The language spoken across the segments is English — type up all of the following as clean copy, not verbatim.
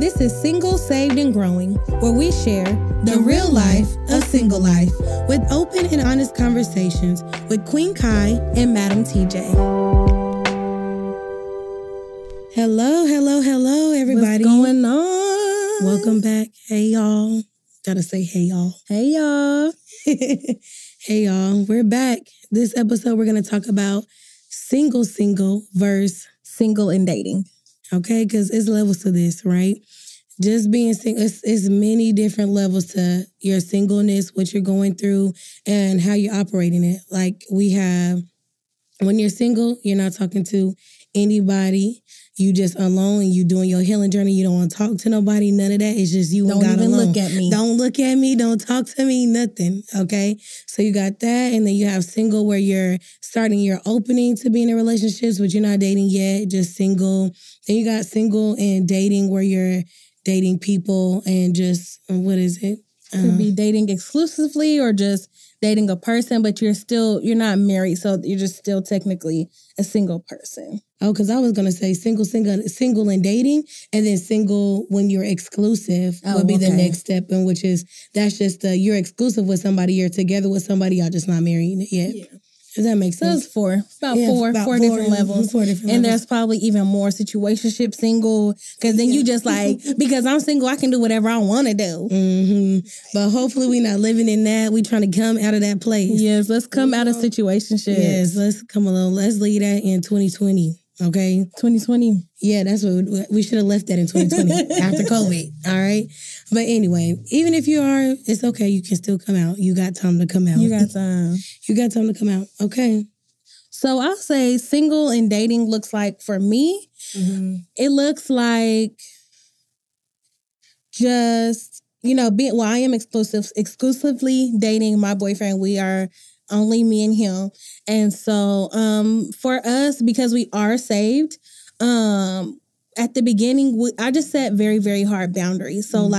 This is Single, Saved, and Growing, where we share the real life of single life with open and honest conversations with Queen Kai and Madam Tjay. Hello, everybody. What's going on? Welcome back. Hey, y'all. Gotta say hey, y'all. Hey, y'all. Hey, y'all. We're back. This episode, we're going to talk about single versus single and dating. Okay, because it's levels to this, right? Just being single, it's many different levels to your singleness, what you're going through, and how you're operating it. Like we have, when you're single, you're not talking to anybody. You just alone and you doing your healing journey. You don't want to talk to nobody, none of that. It's just you and God alone. Don't even look at me. Don't look at me. Don't talk to me, nothing, okay? So you got that, and then you have single where you're opening to being in relationships, but you're not dating yet, just single. Then you got single and dating where you're dating people and just, what is it? Could be dating exclusively or just dating a person, but you're not married, so you're just still technically a single person. Oh, because I was going to say single and dating, and then single when you're exclusive would be the next step, and which is, that's just you're exclusive with somebody, you're together with somebody, y'all just not married yet. Yeah. Does that make sense? So it's four different levels. And there's probably even more situationship single, because then you just like, because I'm single, I can do whatever I want to do. Mm-hmm. But hopefully we're not living in that. We trying to come out of that place. Yes, let's come out of situationship. Yes, let's leave that in 2020. Okay, 2020. Yeah, that's what we should have left that in 2020 after COVID. All right, but anyway, even if you are, it's okay. You can still come out. You got time to come out. You got time. You got time to come out. Okay. So I'll say single and dating looks like, for me, it looks like just, I am exclusively dating my boyfriend. We are only me and him. And so for us, because we are saved, at the beginning, I just set very, very hard boundaries. So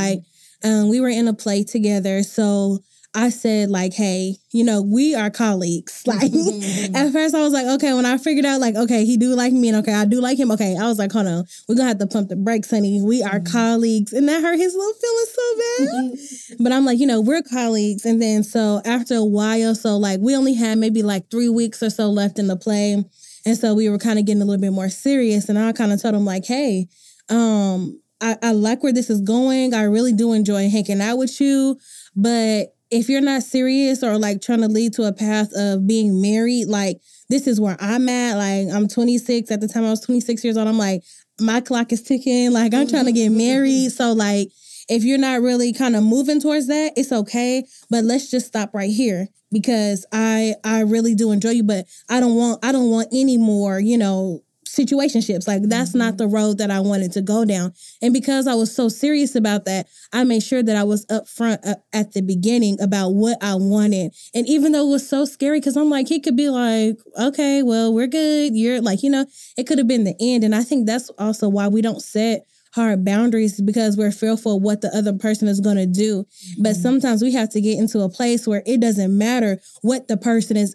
we were in a play together. So I said hey, we are colleagues. At first I was like, okay, when I figured out okay, he do like me and okay, I do like him. Okay, I was like, hold on, we're going to have to pump the brakes, honey. We are colleagues. And that hurt his little feelings so bad. But I'm like, we're colleagues. And then so after a while, so we only had maybe 3 weeks or so left in the play. And so we were kind of getting a little bit more serious. And I kind of told him hey, I like where this is going. I really do enjoy hanging out with you. But if you're not serious or trying to lead to a path of being married, this is where I'm at. I'm 26. At the time I was 26 years old. I'm my clock is ticking. I'm trying to get married. So if you're not really kind of moving towards that, it's okay. But let's just stop right here, because I really do enjoy you, but I don't want any more, situationships. That's not the road that I wanted to go down. And because I was so serious about that, I made sure that I was upfront at the beginning about what I wanted. And even though it was so scary, because I'm he could be okay, well, we're good. You're it could have been the end. And I think that's also why we don't set hard boundaries, because we're fearful of what the other person is going to do. But sometimes we have to get into a place where it doesn't matter what the person is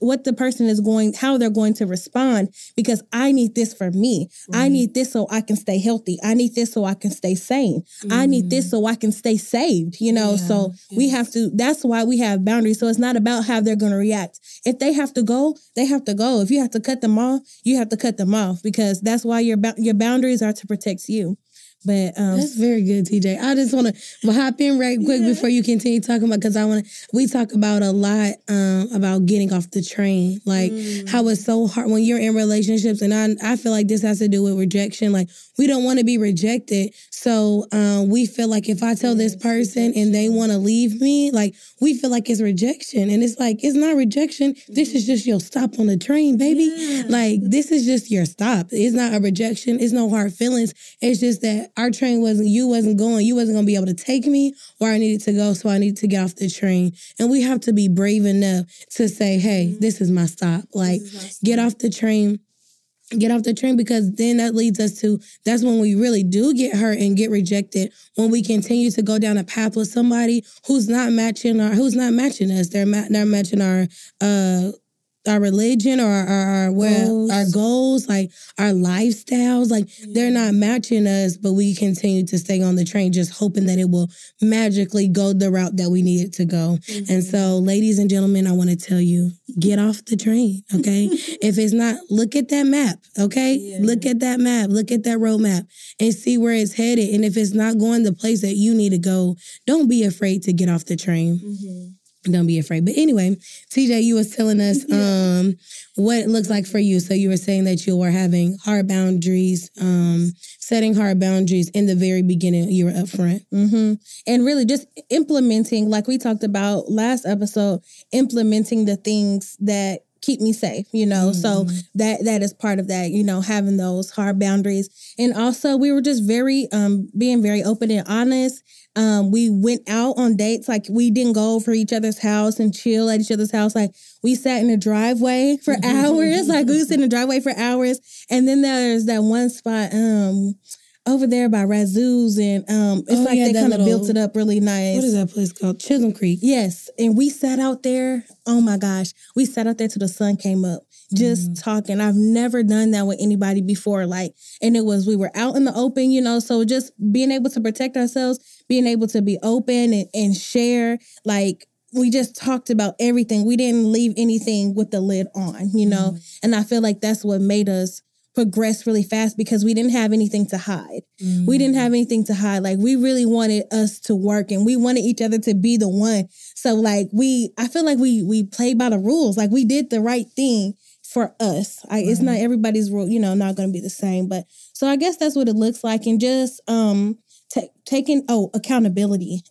going, how they're going to respond, because I need this for me. I need this so I can stay healthy. I need this so I can stay sane. I need this so I can stay saved, so we have to, that's why we have boundaries. So it's not about how they're going to react. If they have to go, they have to go. If you have to cut them off, you have to cut them off, because that's why your boundaries are to protect you. But that's very good, Tjay. I just want to hop in right quick before you continue talking about, because we talk about a lot about getting off the train, how it's so hard when you're in relationships, and I feel like this has to do with rejection. We don't want to be rejected, so we feel if I tell this person and they want to leave me, we feel like it's rejection, and it's it's not rejection. This is just your stop on the train, baby. This is just your stop. It's not a rejection. It's no hard feelings. It's just that our train wasn't going. You wasn't going to be able to take me where I needed to go, so I needed to get off the train. And we have to be brave enough to say, hey, this is my stop. Get off the train. Get off the train, because then that leads us to, that's when we really do get hurt and get rejected, when we continue to go down a path with somebody who's not matching us. They're not matching our our religion or our goals, like our lifestyles, like they're not matching us, but we continue to stay on the train, just hoping that it will magically go the route that we need it to go. And so, ladies and gentlemen, I want to tell you, get off the train, okay? If it's not, look at that map, okay? Yeah. Look at that map, look at that road map and see where it's headed. And if it's not going the place that you need to go, don't be afraid to get off the train. Don't be afraid. But anyway, TJ, you was telling us what it looks like for you. So you were saying that you were having hard boundaries, setting hard boundaries in the very beginning. You were up front. And really just implementing, like we talked about last episode, implementing the things that keep me safe, you know. So that is part of that, you know, having those hard boundaries. And also we were just being very open and honest. We went out on dates, like we didn't go over each other's house and chill at each other's house. Like we sat in the driveway for hours. Like we would sit in the driveway for hours. And then there's that one spot over there by Razoo's, and it's like they kind of built it up really nice. What is that place called? Chisholm Creek. Yes. And we sat out there. Oh my gosh. We sat out there till the sun came up. Just talking. I've never done that with anybody before. Like, and we were out in the open, you know, so just being able to protect ourselves, being able to be open and share, like, we just talked about everything. We didn't leave anything with the lid on, you know, and I feel like that's what made us progress really fast because we didn't have anything to hide. We didn't have anything to hide. Like, we really wanted us to work and we wanted each other to be the one. So like I feel like we played by the rules. Like we did the right thing for us. It's not everybody's rule, you know, not going to be the same. But so I guess that's what it looks like. And just taking accountability.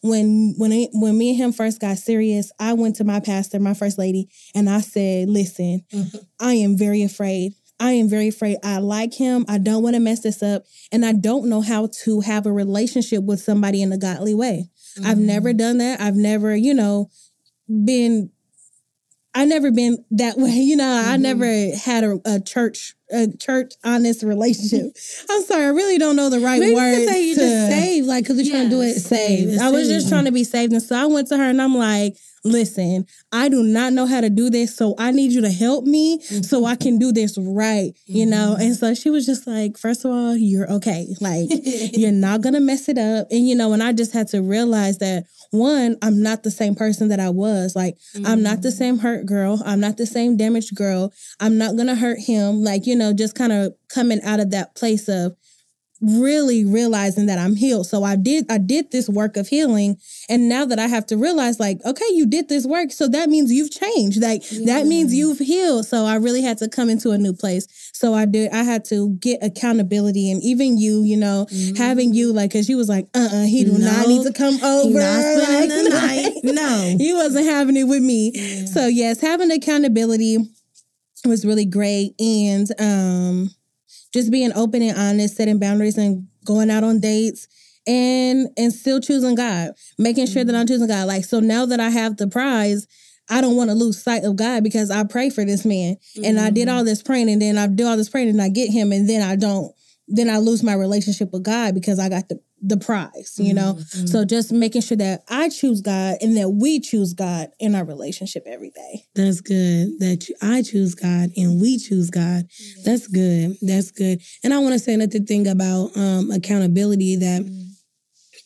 When me and him first got serious, I went to my pastor, my first lady, and I said, listen, I am very afraid. I like him. I don't want to mess this up. And I don't know how to have a relationship with somebody in a godly way. I've never done that. I've never, you know, been that way. You know, I never had a church honest relationship. I'm sorry, I really don't know the right words. Maybe say you just saved, like, because you're trying to do it saved. I was just trying to be saved. And so I went to her and I'm like, listen, I do not know how to do this, so I need you to help me so I can do this right, you know? And so she was just like, first of all, you're okay. Like, you're not going to mess it up. And, you know, and I just had to realize that, one, I'm not the same person that I was. Like, I'm not the same hurt girl. I'm not the same damaged girl. I'm not going to hurt him. Like, you know, just kind of coming out of that place of really realizing that I'm healed. So I did this work of healing. And now that I have to realize, like, okay, you did this work. So that means you've changed. Like, that means you've healed. So I really had to come into a new place. So I had to get accountability. And even you know, having you, like, because you was like, he do not need to come over. He not spending the night. No. He wasn't having it with me. Yeah. So yes, having accountability was really great. And, just being open and honest, setting boundaries and going out on dates and still choosing God, making sure that I'm choosing God. Like, so now that I have the prize, I don't want to lose sight of God because I pray for this man and I did all this praying and then I do all this praying and I get him and then I lose my relationship with God because I got the prize, you know? So just making sure that I choose God and that we choose God in our relationship every day. That's good. I choose God and we choose God. Yes. That's good. That's good. And I want to say another thing about accountability, that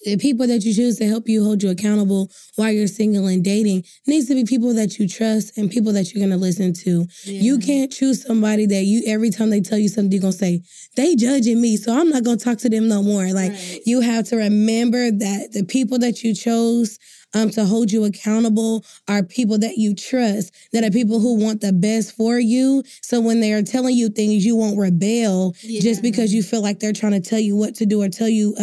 the people that you choose to help you hold you accountable while you're single and dating needs to be people that you trust and people that you're going to listen to. Yeah. You can't choose somebody that every time they tell you something, you're going to say, they judging me, so I'm not going to talk to them no more. Like, you have to remember that the people that you chose to hold you accountable are people that you trust, that are people who want the best for you. So when they are telling you things, you won't rebel just because you feel like they're trying to tell you what to do or tell you,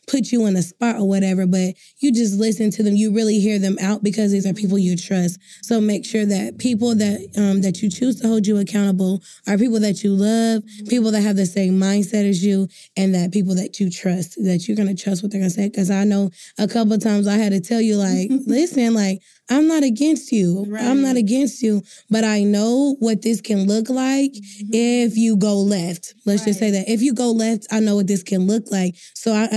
put you in a spot or whatever. But you just listen to them. You really hear them out because these are people you trust. So make sure that people that you choose to hold you accountable are people that you love, people that have the same mindset as you, and that people that you trust, that you're going to trust what they're going to say. Because I know a couple of times I had to tell you, like, listen, like, I'm not against you. Right. I'm not against you, but I know what this can look like if you go left. Let's just say that. If you go left, I know what this can look like. So I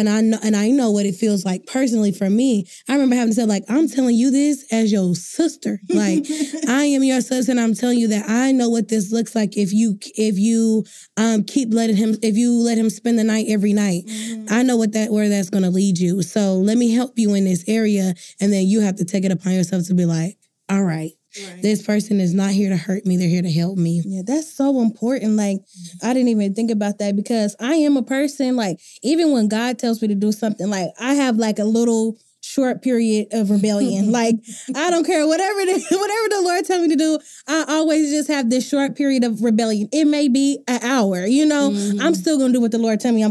know what it feels like personally for me. I remember having to say, like, I'm telling you this as your sister. Like, I am your sister, and I'm telling you that I know what this looks like if you keep letting him, if you let him spend the night every night. I know where that's going to lead you. So let me help you in this area, and then you have to take it upon yourself to be like, all right. This person is not here to hurt me. They're here to help me. Yeah, that's so important. Like, I didn't even think about that because I am a person, like, even when God tells me to do something, like, I have like a little short period of rebellion. Like, I don't care whatever the Lord tells me to do. I always just have this short period of rebellion. It may be an hour, you know. I'm still gonna do what the Lord tell me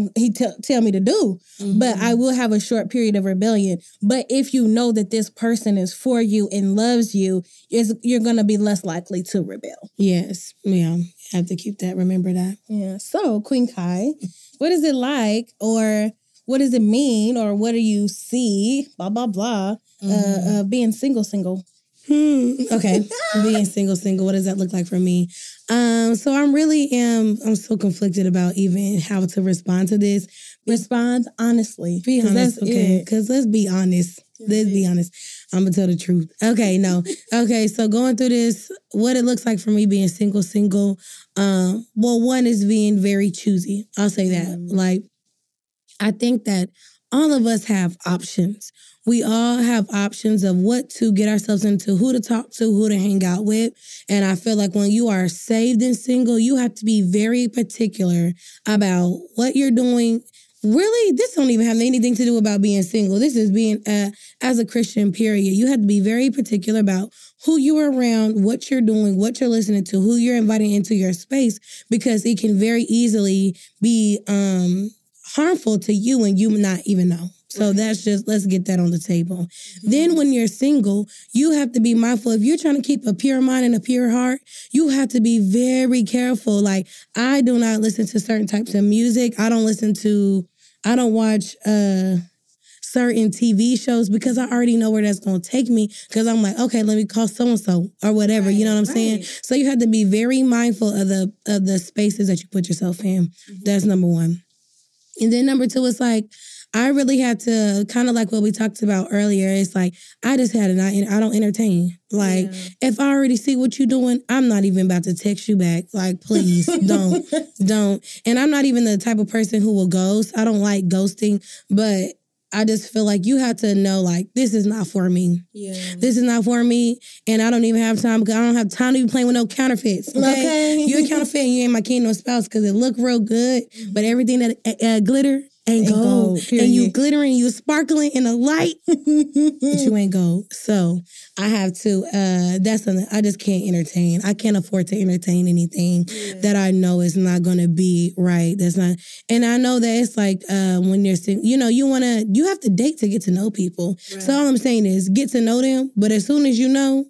tell me to do. But I will have a short period of rebellion. But if you know that this person is for you and loves you, you're gonna be less likely to rebel. Yes, yeah. Have to keep that. Remember that. Yeah. So, Queen Kai, what is it like, or what does it mean, or what do you see, blah, blah, blah, being single? Okay. Being single. What does that look like for me? So I'm so conflicted about even how to respond to this. Respond honestly. Be honest, okay? Because let's be honest. Let's be honest. I'm going to tell the truth. Okay, no. Okay, so going through this, what it looks like for me being single. Well, one is being very choosy. I'll say that. Like, I think that all of us have options. We all have options of what to get ourselves into, who to talk to, who to hang out with. And I feel like when you are saved and single, you have to be very particular about what you're doing. Really, this don't even have anything to do about being single. This is being, as a Christian, period. You have to be very particular about who you are around, what you're doing, what you're listening to, who you're inviting into your space, because it can very easily be harmful to you and you not even know. So that's just, let's get that on the table. Then when you're single, you have to be mindful. If you're trying to keep a pure mind and a pure heart, you have to be very careful. Like, I do not listen to certain types of music. I don't watch certain TV shows because I already know where that's going to take me, because I'm like, okay, let me call so-and-so or whatever. You know what I'm saying? So you have to be very mindful of the spaces that you put yourself in. That's number one. And then number two is like, I really had to, kind of like what we talked about earlier, it's like, I just had I don't entertain. Like, if I already see what you're doing, I'm not even about to text you back. Like, please, don't. And I'm not even the type of person who will ghost. I don't like ghosting, but I just feel like you have to know, like, this is not for me. This is not for me, and I don't even have time, because I don't have time to be playing with no counterfeits. Okay? You're a counterfeit and you ain't my kingdom spouse, because it look real good, but everything that glitter ain't gold. And you glittering, you sparkling in the light, but you ain't gold. So I have to, that's something I just can't entertain. I can't afford to entertain anything that I know is not going to be right. That's not, and I know that it's like, when you're single, you know, you have to date to get to know people. So all I'm saying is get to know them, but as soon as you know.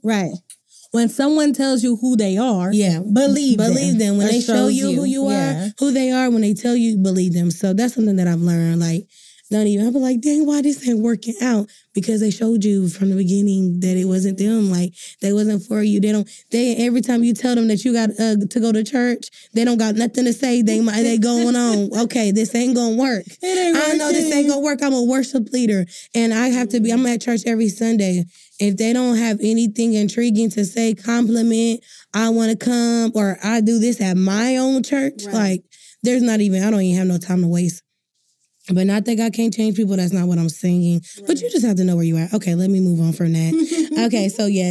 When someone tells you who they are, believe them. When they show you who you are, who they are, when they tell you, believe them. So that's something that I've learned. Like, don't even, I'll be like, dang, why this ain't working out? Because they showed you from the beginning that it wasn't them. Like, they wasn't for you. Every time you tell them that you got to go to church, they don't got nothing to say. They going on. Okay, this ain't gonna work. I know this ain't gonna work. I'm a worship leader, and I have to be. I'm at church every Sunday. If they don't have anything intriguing to say, compliment, I want to come, or I do this at my own church, like, I don't even have no time to waste. But not that God can't change people. That's not what I'm saying. But you just have to know where you are. Okay, let me move on from that. Okay,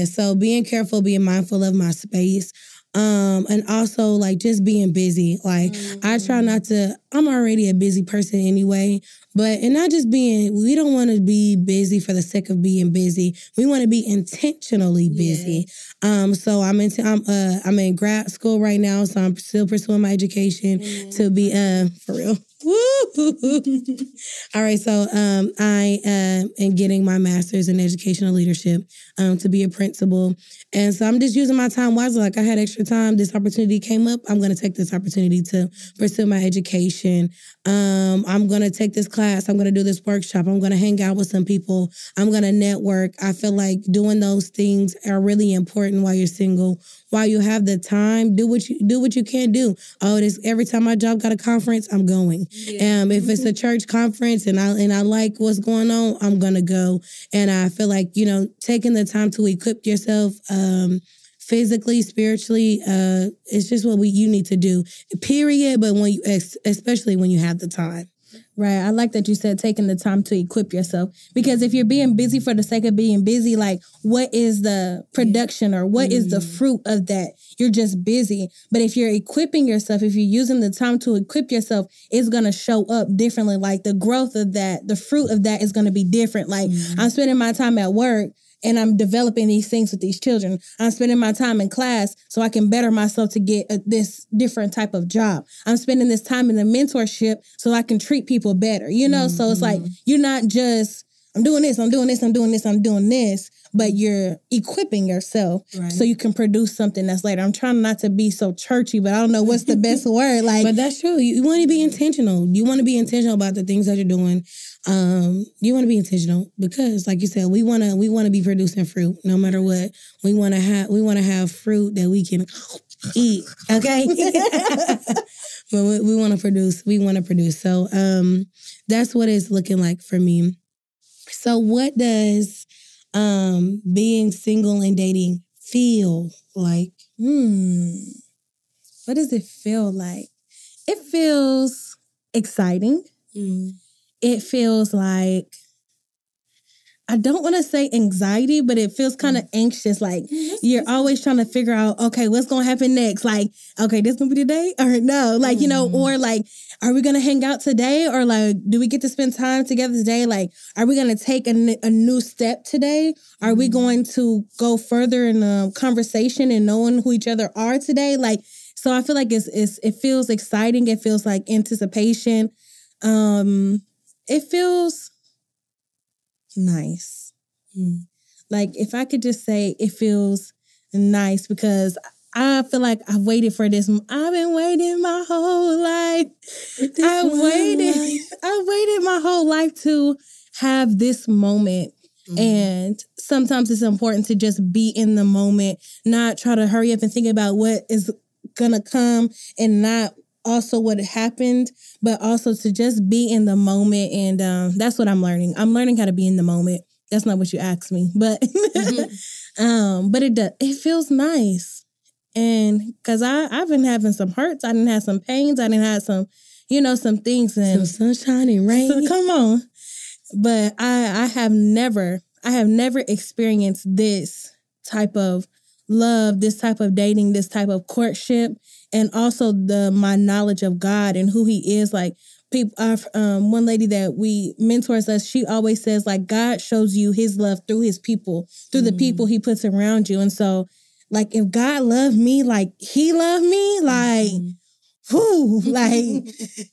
so being careful, being mindful of my space. And also, like, just being busy. Like, I try not to, I'm already a busy person anyway, and not just we don't want to be busy for the sake of being busy. We want to be intentionally busy. So I'm in grad school right now, so I'm still pursuing my education to be, for real. Woo! All right, so I am getting my master's in educational leadership to be a principal. And so I'm just using my time wisely. Like I had extra time. This opportunity came up. I'm going to take this opportunity to pursue my education. I'm going to take this class. I'm going to do this workshop. I'm going to hang out with some people. I'm going to network. I feel like doing those things are really important while you're single. While you have the time, do what you can do. Oh, this every time my job got a conference, I'm going. Yeah. If it's a church conference and I like what's going on, I'm gonna go. And I feel like taking the time to equip yourself physically, spiritually, it's just what you need to do. Period. But especially when you have the time. Right. I like that you said taking the time to equip yourself, because if you're being busy for the sake of being busy, like what is the production or what is the fruit of that? You're just busy. But if you're equipping yourself, if you're using the time to equip yourself, it's going to show up differently. Like the growth of that, the fruit of that is going to be different. Like I'm spending my time at work and I'm developing these things with these children. I'm spending my time in class so I can better myself to get this different type of job. I'm spending this time in the mentorship so I can treat people better, So it's like, you're not just, I'm doing this, I'm doing this, I'm doing this, I'm doing this, but you're equipping yourself so you can produce something that's later. I'm trying not to be so churchy, but I don't know what's the best word. But that's true. You want to be intentional. You want to be intentional about the things that you're doing. You want to be intentional because, like you said, we want to be producing fruit no matter what. We want to have fruit that we can eat. Okay, but we want to produce. We want to produce. So that's what it's looking like for me. So what does being single and dating feel like? What does it feel like? It feels exciting. It feels like, I don't want to say anxiety, but it feels kind of anxious. Like you're always trying to figure out, okay, what's going to happen next? Like, okay, this going to be the day or no? Like, or like, are we going to hang out today? Or like, do we get to spend time together today? Like, are we going to take a new step today? Are we going to go further in a conversation and knowing who each other are today? Like, so I feel like it feels exciting. It feels like anticipation. It feels nice. Like if I could just say it feels nice, because I feel like I've waited for this. I've been waiting my whole life. I waited my whole life to have this moment. And sometimes it's important to just be in the moment, not try to hurry up and think about what is gonna come and not also what happened, but also to just be in the moment. And that's what I'm learning. I'm learning how to be in the moment. That's not what you asked me, but but it does. It feels nice. And because I've been having some hurts. I didn't have some pains. I didn't have some, some things. And some sunshine and rain. So come on. But I have never experienced this type of love, this type of dating, this type of courtship. And also my knowledge of God and who He is. Like people, one lady that we mentors us, she always says like God shows you His love through His people, through the people He puts around you. And so, like if God loved me, like He loved me, like, whoo, like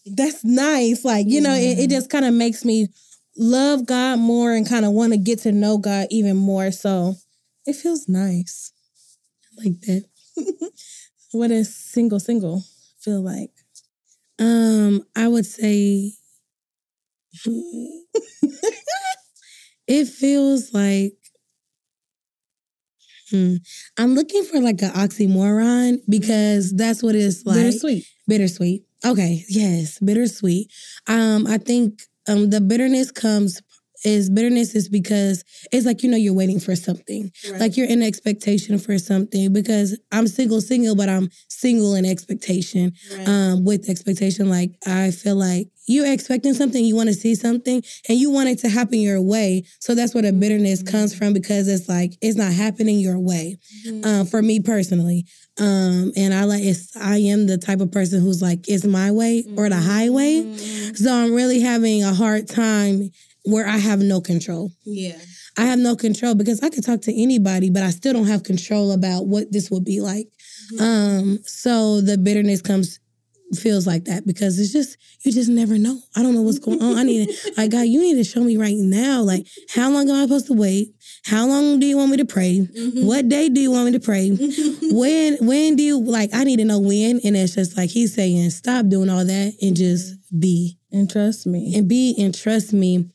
that's nice. Like it just kind of makes me love God more and kind of want to get to know God even more. So it feels nice. I like that. What does single feel like? I would say it feels like I'm looking for like an oxymoron because that's what it's like. Bittersweet. Okay, yes, bittersweet. I think the bitterness is because it's like, you're waiting for something. Right. Like you're in expectation for something, because I'm single, but I'm single in expectation. Right. With expectation, like I feel like you're expecting something, you want to see something, and you want it to happen your way. So that's where the bitterness comes from, because it's like, it's not happening your way. For me personally. And I am the type of person who's like, it's my way or the highway. So I'm really having a hard time where I have no control. Yeah. I have no control because I could talk to anybody, but I still don't have control about what this would be like. So the bitterness comes feels like that because it's just, you just never know. I don't know what's going on. I need to, like, God, you need to show me right now. Like, how long am I supposed to wait? How long do you want me to pray? What day do you want me to pray? When do you, like, I need to know when. And it's just like, he's saying, stop doing all that and just be. And trust me. And be and trust me.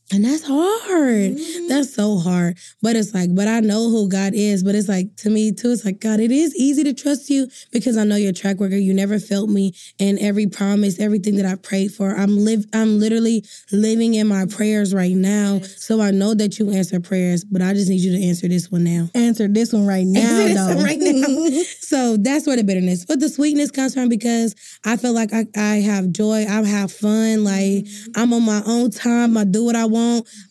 And that's hard. That's so hard. But it's like, but I know who God is. But it's like, to me too, it's like, God, it is easy to trust you because I know your track record. You never failed me. And every promise, everything that I prayed for, I'm literally living in my prayers right now. So I know that you answer prayers, but I just need you to answer this one now. Answer this one right now, though. Right now. So that's where the bitterness. But the sweetness comes from because I feel like I have joy. I have fun. Like, I'm on my own time. I do what I want.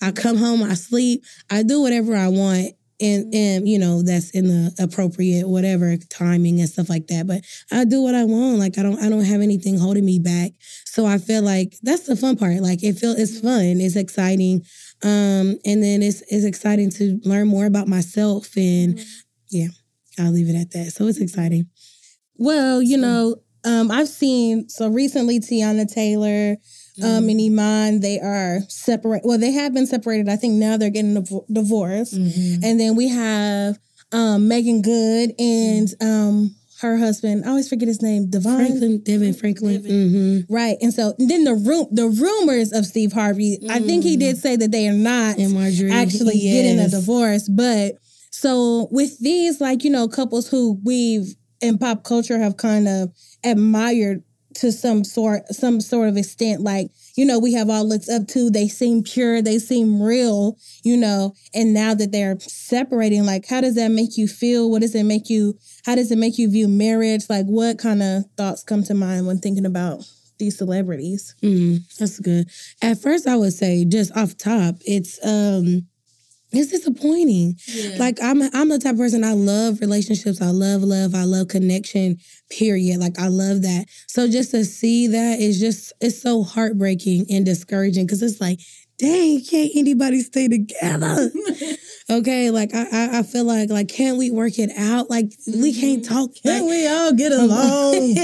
I come home, I sleep, I do whatever I want, and you know, that's in the appropriate whatever timing and stuff like that. But I do what I want. Like, I don't have anything holding me back. So I feel like that's the fun part. Like, it's fun, it's exciting, and then it's exciting to learn more about myself. And yeah, I'll leave it at that. So it's exciting. Well, you know, I've seen recently Teyana Taylor. And Iman, they are separate. Well, they have been separated. I think now they're getting divorced. And then we have Megan Good and her husband. I always forget his name. Devin Franklin. Right. And so then the rumors of Steve Harvey. I think he did say that they are not actually getting a divorce. But so with these, like, you know, couples who we've in pop culture have kind of admired to some sort of extent, like, you know, we have all looked up to, they seem pure, they seem real, you know, and now that they're separating, like, how does that make you feel? How does it make you view marriage? Like, what kind of thoughts come to mind when thinking about these celebrities? That's good. At first, I would say, just off top, it's disappointing. Yeah. Like, I'm the type of person, I love relationships. I love love. I love connection, period. Like, I love that. So just to see that is it's so heartbreaking and discouraging because it's like, dang, can't anybody stay together? Okay, like, I feel like, can't we work it out? Like, we can't talk. Can't we all get along?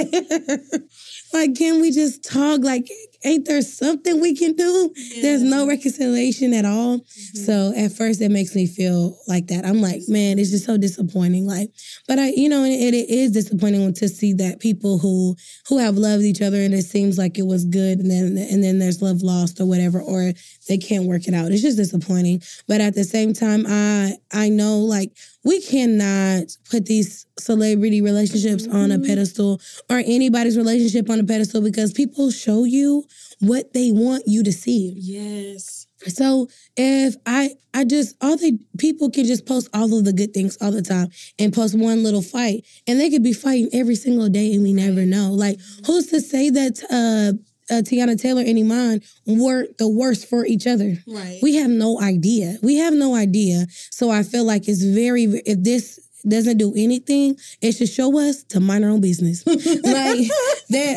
Like, can we just talk? Like, ain't there something we can do? Yeah. There's no reconciliation at all. So at first it makes me feel like that. I'm like, man, it's just so disappointing. Like, but it is disappointing to see that people who have loved each other and it seems like it was good and then there's love lost or whatever, or they can't work it out. It's just disappointing. But at the same time, I know, like, we cannot put these celebrity relationships on a pedestal or anybody's relationship on a pedestal because people show you what they want you to see. Yes. So if people can just post all of the good things all the time and post one little fight and they could be fighting every single day and we never know. Like, who's to say that Teyana Taylor and Iman were the worst for each other? Right. We have no idea. So I feel like if this doesn't do anything, it should show us to mind our own business. Like, that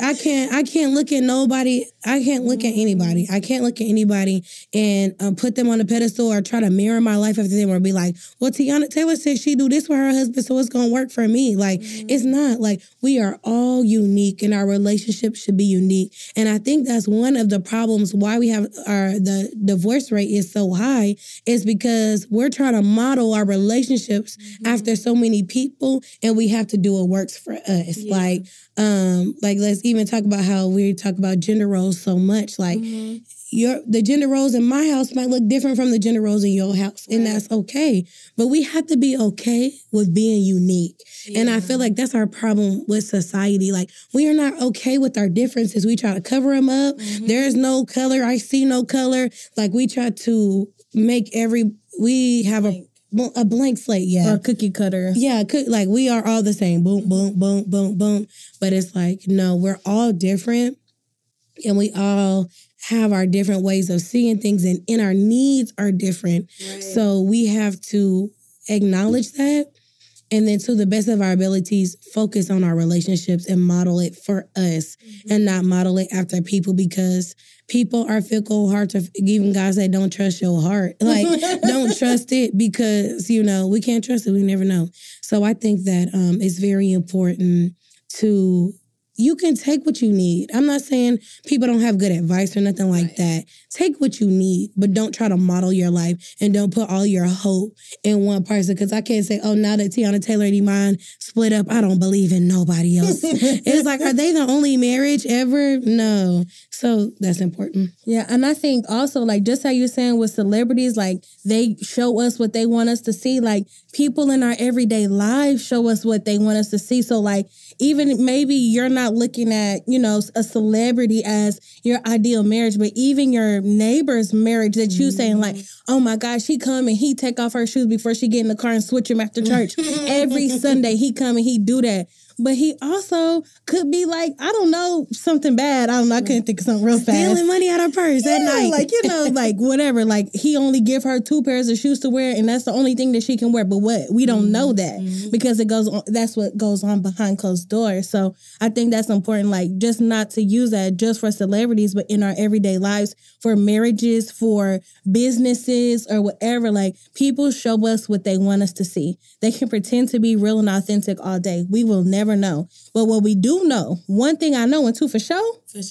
I can't look at nobody. I can't look at anybody. I can't look at anybody and put them on a pedestal or try to mirror my life after them or be like, well, Teyana Taylor said she do this with her husband, so it's going to work for me. Like, it's not. Like, we are all unique and our relationship should be unique. And I think that's one of the problems why we have the divorce rate is so high is because we're trying to model our relationships after so many people and we have to do what works for us. Yeah. Like let's even talk about how we talk about gender roles so much. Like the gender roles in my house might look different from the gender roles in your house. Right. And that's okay. But we have to be okay with being unique. Yeah. And I feel like that's our problem with society. Like, we are not okay with our differences. We try to cover them up. There's no color. I see no color. Like, we try to make we have a blank slate, yeah. Or a cookie cutter. Yeah, like, we are all the same. Boom, boom, boom, boom, boom. But it's like, no, we're all different. And we all have our different ways of seeing things and our needs are different. Right. So we have to acknowledge that. And then, to the best of our abilities, focus on our relationships and model it for us and not model it after people, because people are fickle hearts. Even God said, don't trust your heart. Like, don't trust it because, we can't trust it. We never know. So I think that it's very important to you can take what you need. I'm not saying people don't have good advice or nothing like that. Take what you need, but don't try to model your life and don't put all your hope in one person. Because I can't say, oh, now that Tiana Taylor and Iman split up, I don't believe in nobody else. It's like, are they the only marriage ever? No. So that's important. Yeah, and I think also, like, just how you're saying with celebrities, like, they show us what they want us to see. Like, people in our everyday lives show us what they want us to see. So, like, even maybe you're not looking at, you know, a celebrity as your ideal marriage, but even your neighbor's marriage that you saying, like, oh my gosh, he come and he take off her shoes before she get in the car and switch them after church. Every Sunday he come and he do that. But he also could be like, I don't know, something bad. I don't know. I couldn't think of something real fast. Stealing money out of her purse at night. Like, you know, like whatever. Like, he only give her 2 pairs of shoes to wear, and that's the only thing that she can wear. But what? We don't know that because it goes on. That's what goes on behind closed doors. So I think that's important. Like, just not to use that just for celebrities, but in our everyday lives, for marriages, for businesses, or whatever. Like, people show us what they want us to see. They can pretend to be real and authentic all day. We will never know. But what we do know, one thing I know and two for sure, right,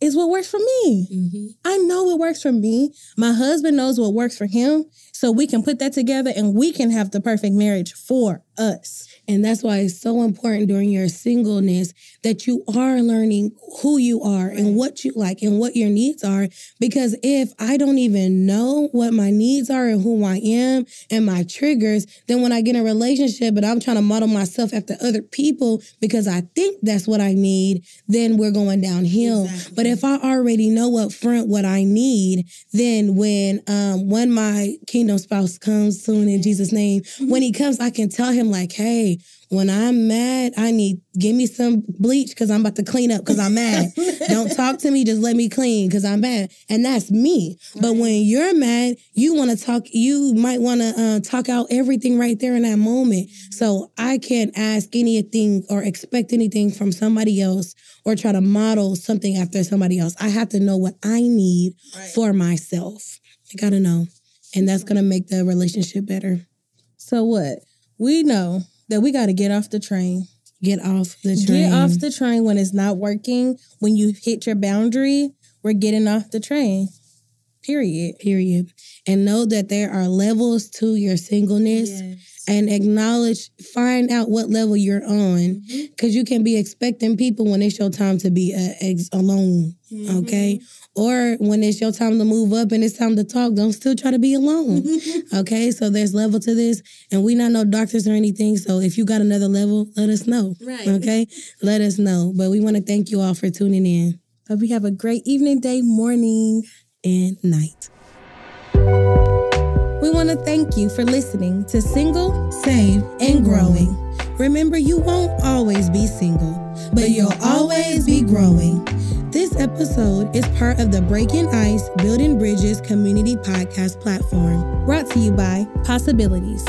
is what works for me. I know what works for me. My husband knows what works for him. So we can put that together and we can have the perfect marriage for us. And that's why it's so important during your singleness that you are learning who you are and what you like and what your needs are. Because if I don't even know what my needs are and who I am and my triggers, then when I get in a relationship and I'm trying to model myself after other people because I think that's what I need, then we're going downhill. Exactly. But if I already know up front what I need, then when my kingdom spouse comes soon in Jesus' name, when he comes, I can tell him like, hey, when I'm mad, give me some bleach because I'm about to clean up because I'm mad. Don't talk to me, just let me clean because I'm mad. And that's me. Right. But when you're mad, you might want to talk out everything right there in that moment. So I can't ask anything or expect anything from somebody else or try to model something after somebody else. I have to know what I need for myself. I got to know. And that's going to make the relationship better. So what? We know that we got to get off the train. Get off the train. Get off the train when it's not working. When you hit your boundary, we're getting off the train. Period. And know that there are levels to your singleness. Yes. And find out what level you're on. Because you can be expecting people when it's your time to be alone. Okay? Or when it's your time to move up and it's time to talk, don't still try to be alone. Okay? So there's level to this. And we not no doctors or anything. So if you got another level, let us know. Right. Okay? Let us know. But we want to thank you all for tuning in. Hope you have a great evening, day, morning, and night. We want to thank you for listening to Single, Saved, and Growing. Remember, you won't always be single, but you'll always be growing. This episode is part of the Breaking Ice, Building Bridges community podcast platform. Brought to you by Possibilities.